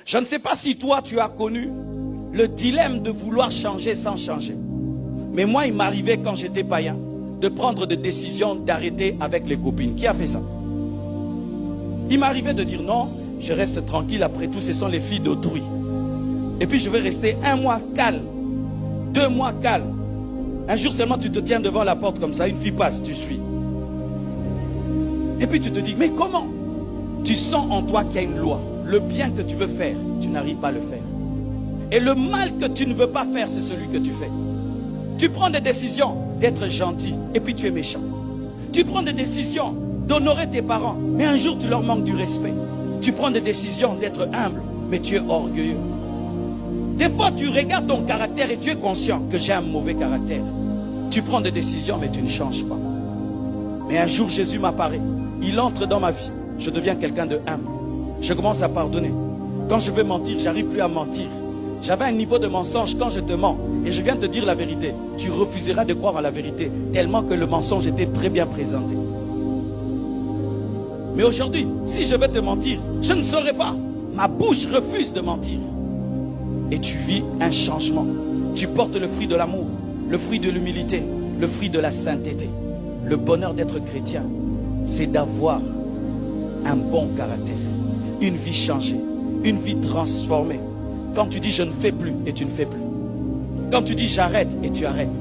Je ne sais pas si toi, tu as connu le dilemme de vouloir changer sans changer. Mais moi, il m'arrivait quand j'étais païen de prendre des décisions d'arrêter avec les copines. Qui a fait ça? Il m'arrivait de dire non, je reste tranquille, après tout, ce sont les filles d'autrui. Et puis je vais rester 1 mois calme, 2 mois calme. Un jour seulement, tu te tiens devant la porte comme ça, une fille passe, tu suis. Et puis tu te dis, mais comment? Tu sens en toi qu'il y a une loi. Le bien que tu veux faire, tu n'arrives pas à le faire. Et le mal que tu ne veux pas faire, c'est celui que tu fais. Tu prends des décisions d'être gentil, et puis tu es méchant. Tu prends des décisions d'honorer tes parents, mais un jour tu leur manques du respect. Tu prends des décisions d'être humble, mais tu es orgueilleux. Des fois tu regardes ton caractère et tu es conscient que j'ai un mauvais caractère. Tu prends des décisions, mais tu ne changes pas. Mais un jour Jésus m'apparaît, il entre dans ma vie, je deviens quelqu'un de humble. Je commence à pardonner. Quand je veux mentir, j'arrive plus à mentir. J'avais un niveau de mensonge. Quand je te mens et je viens te dire la vérité, tu refuseras de croire à la vérité, tellement que le mensonge était très bien présenté. Mais aujourd'hui, si je veux te mentir, je ne saurais pas. Ma bouche refuse de mentir. Et tu vis un changement. Tu portes le fruit de l'amour, le fruit de l'humilité, le fruit de la sainteté. Le bonheur d'être chrétien, c'est d'avoir un bon caractère, une vie changée, une vie transformée. Quand tu dis je ne fais plus et tu ne fais plus. Quand tu dis j'arrête et tu arrêtes.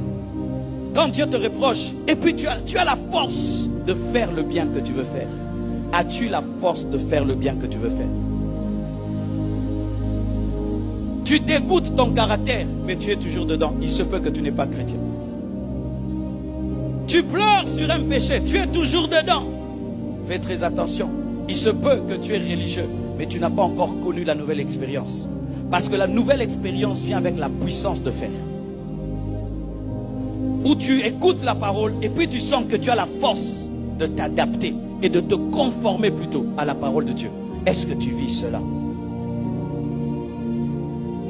Quand Dieu te reproche et puis tu as la force de faire le bien que tu veux faire. As-tu la force de faire le bien que tu veux faire? Tu dégoûtes ton caractère, mais tu es toujours dedans. Il se peut que tu n'es pas chrétien. Tu pleures sur un péché, tu es toujours dedans. Fais très attention. Il se peut que tu es religieux, mais tu n'as pas encore connu la nouvelle expérience. Parce que la nouvelle expérience vient avec la puissance de faire. Où tu écoutes la parole et puis tu sens que tu as la force de t'adapter et de te conformer plutôt à la parole de Dieu. Est-ce que tu vis cela?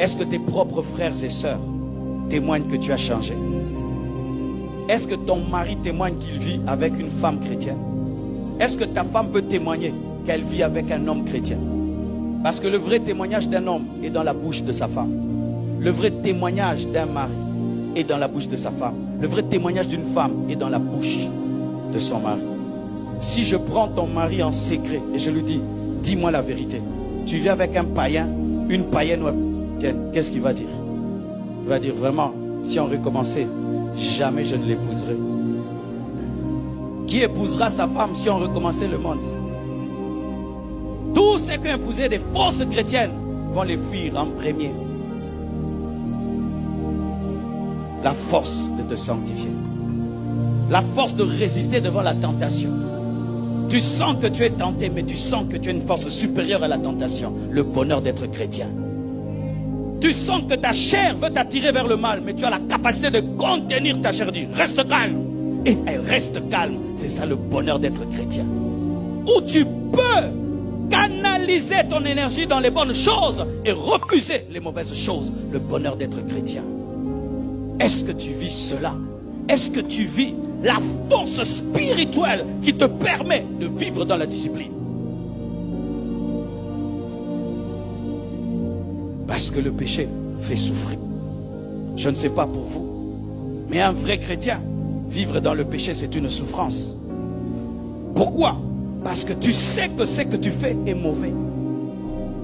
Est-ce que tes propres frères et sœurs témoignent que tu as changé? Est-ce que ton mari témoigne qu'il vit avec une femme chrétienne? Est-ce que ta femme peut témoigner qu'elle vit avec un homme chrétien? Parce que le vrai témoignage d'un homme est dans la bouche de sa femme. Le vrai témoignage d'un mari est dans la bouche de sa femme. Le vrai témoignage d'une femme est dans la bouche de son mari. Si je prends ton mari en secret et je lui dis, dis-moi la vérité, tu vis avec un païen, une païenne ou un chrétien, qu'est-ce qu'il va dire? Il va dire vraiment, si on recommençait, jamais je ne l'épouserai. Qui épousera sa femme si on recommençait le monde? Tous ceux qui ont épousé des fausses chrétiennes vont les fuir en premier. La force de te sanctifier. La force de résister devant la tentation. Tu sens que tu es tenté, mais tu sens que tu as une force supérieure à la tentation. Le bonheur d'être chrétien. Tu sens que ta chair veut t'attirer vers le mal, mais tu as la capacité de contenir ta chair. Dis, reste calme. Et elle reste calme. C'est ça le bonheur d'être chrétien. Où tu peux canaliser ton énergie dans les bonnes choses et refuser les mauvaises choses. Le bonheur d'être chrétien. Est-ce que tu vis cela? Est-ce que tu vis la force spirituelle qui te permet de vivre dans la discipline? Parce que le péché fait souffrir. Je ne sais pas pour vous, mais un vrai chrétien, vivre dans le péché, c'est une souffrance. Pourquoi? Parce que tu sais que ce que tu fais est mauvais.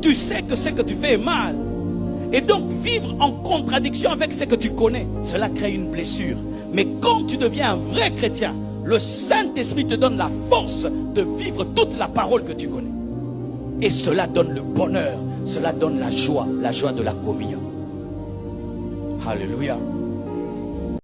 Tu sais que ce que tu fais est mal. Et donc vivre en contradiction avec ce que tu connais, cela crée une blessure. Mais quand tu deviens un vrai chrétien, le Saint-Esprit te donne la force de vivre toute la parole que tu connais. Et cela donne le bonheur, cela donne la joie de la communion. Alléluia.